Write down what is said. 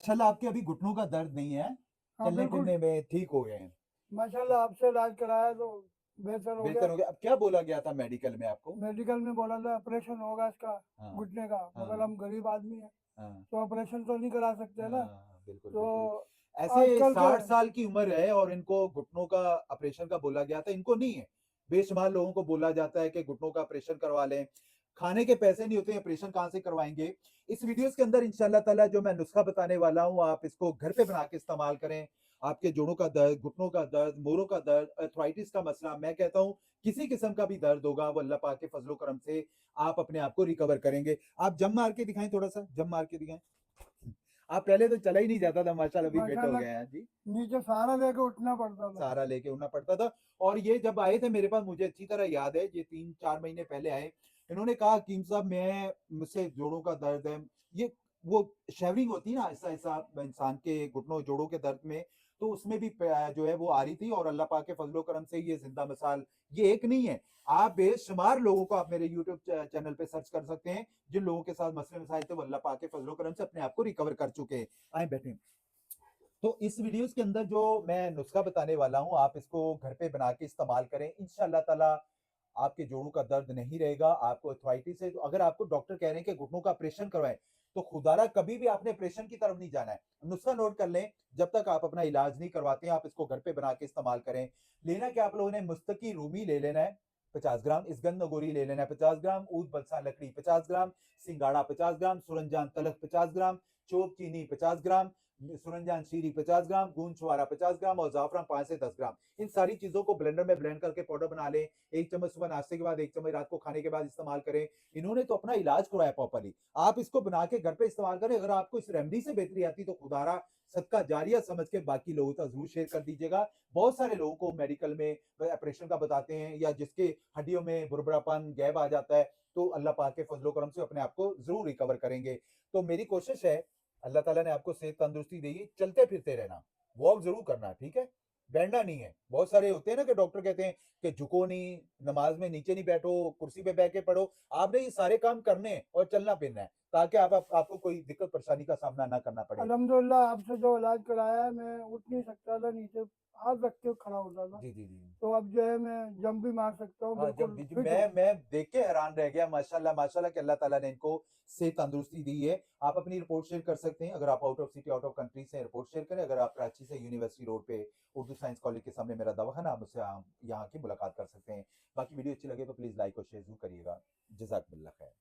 माशाल्लाह आपके अभी घुटनों का दर्द नहीं है, हाँ चलने बिल्कुल। फिरने में ठीक हो गए हैं। माशाल्लाह आपसे इलाज कराया तो बेहतर हो गया। बेहतर हो गया। अब क्या बोला गया था मेडिकल में आपको? मेडिकल में बोला था ऑपरेशन होगा इसका, हाँ घुटने का, मगर हाँ हम गरीब आदमी हैं हाँ तो ऑपरेशन तो नहीं करा सकते ना। हाँ, बिल्कुल तो बिल्कुल। ऐसे आजकल के 60 साल की उम्र है और इनको घुटनों का ऑपरेशन का बोला गया था, इनको नहीं है। बेशुमार लोगों को बोला जाता है कि घुटनों का ऑपरेशन करवा लें, खाने के पैसे नहीं होते, ऑपरेशन कहाँ से करवाएंगे। इस वीडियोस के अंदर इंशाल्लाह ताला जो मैं नुस्खा बताने वाला हूँ, आप इसको घर पे बना के इस्तेमाल करें। आपके जोड़ों का दर्द, घुटनों का दर्द, मोरों का दर्द, अर्थराइटिस का मसला, मैं कहता हूँ किसी किस्म का भी दर्द होगा, वो अल्लाह पाक के फजलो करम से आप अपने आप को रिकवर करेंगे। आप जम मार के दिखाएं, थोड़ा सा जम मार के दिखाएं। आप पहले तो चला ही नहीं जाता था, माशाल्लाह अभी बेटर हो माशाल्लाह गए हैं जी। नीचे सहारा लेके उठना पड़ता था। सहारा लेके उड़ना पड़ता था। और ये जब आए थे मेरे पास, मुझे अच्छी तरह याद है, ये 3-4 महीने पहले आए। इन्होंने कहा हकीम साहब मैं मुझसे जोड़ों का दर्द है, ये वो शेवरिंग होती है ना ऐसा ऐसा इंसान के घुटनों जोड़ों के दर्द में, तो उसमें भी जो है वो आ रही थी। और अल्लाह पाक के फजलो करम से ये जिंदा मिसाल, ये एक नहीं है, आप बेशुमार लोगों को आप मेरे यूट्यूब चैनल पे सर्च कर सकते हैं, जिन लोगों के साथ मसले मसाइल थे वो अल्लाह पाक के फजलो करम से अपने आप को रिकवर कर चुके हैं। आए बैठे। तो इस वीडियोस के अंदर जो मैं नुस्खा बताने वाला हूं, आप इसको घर पे बना के इस्तेमाल करें, इंशाल्लाह ताला आपके जोड़ों का दर्द नहीं रहेगा। आपको अर्थराइटिस है तो अगर आपको डॉक्टर कह रहे हैं कि घुटनों का ऑपरेशन करवाएं, तो खुदारा कभी भी आपने ऑपरेशन की तरफ नहीं जाना है। नुस्खा नोट कर लें, जब तक आप अपना इलाज नहीं करवाते हैं, आप इसको घर पे बना के इस्तेमाल करें। लेना क्या, आप लोगों ने मुस्तकी रूमी ले लेना है 50 ग्राम, इसगंध नगोरी ले लेना है 50 ग्राम, ऊद बलसा लकड़ी 50 ग्राम, सिंगाड़ा 50 ग्राम, सुरंजान तलक 50 ग्राम, चोप चीनी 50 ग्राम, सुरंजान शीरी 50 ग्राम, गूंद छुआरा 50 ग्राम और जाफरान 5 से 10 ग्राम। इन सारी चीजों को ब्लेंडर में ब्लेंड करके पाउडर बना लें। 1 चम्मच सुबह नाश्ते के बाद, 1 चम्मच रात को खाने के बाद इस्तेमाल करें। इन्होंने तो अपना इलाज करवाया प्रॉपरली, आप इसको बना के घर पे इस्तेमाल करें। अगर आपको इस रेमडी से बेहतरी आती तो खुदारा सदका जारिया समझ के बाकी लोगों तक जरूर शेयर कर दीजिएगा। बहुत सारे लोगों को मेडिकल में ऑपरेशन का बताते हैं, या जिसके हड्डियों में बुरबुरापन गैब आ जाता है, तो अल्लाह पाक के फजलो करम से अपने आप को जरूर रिकवर करेंगे। तो मेरी कोशिश है, अल्लाह ताला ने आपको सेहत तंदुरुस्ती दी, चलते फिरते रहना, वॉक जरूर करना, ठीक है, बैठना नहीं है। बहुत सारे होते हैं ना कि डॉक्टर कहते हैं कि झुको नहीं, नमाज में नीचे नहीं बैठो, कुर्सी पे बैठ के पढ़ो। आपने ये सारे काम करने हैं और चलना फिरना है, ताकि आपको कोई दिक्कत परेशानी का सामना ना करना पड़े। अल्हम्दुलिल्लाह आपसे जो इलाज कराया है, मैं उठ नहीं सकता था, नीचे हाथ रख के खड़ा होता था। जी जी जी। तो अब जो है मैं जंप भी मार सकता हूँ, हाँ, जब बिल्कुल बीच फिट हूँ। मैं देख के हैरान रह गया, माशाल्लाह माशाल्लाह कि अल्लाह ताला ने इनको सेहत तंदुरुस्ती दी है। आप अपनी रिपोर्ट शेयर कर सकते हैं, अगर आप out of city out of country से रिपोर्ट शेयर करें। अगर आप कराची से यूनिवर्सिटी रोड पे उर्दू साइंस कॉलेज के सामने मेरा दवाखाना, आप मुझसे यहाँ की मुलाकात कर सकते हैं। बाकी वीडियो अच्छी लगे तो प्लीज लाइक और शेयर जरूर करिएगा। जजाकल्लाह खैर।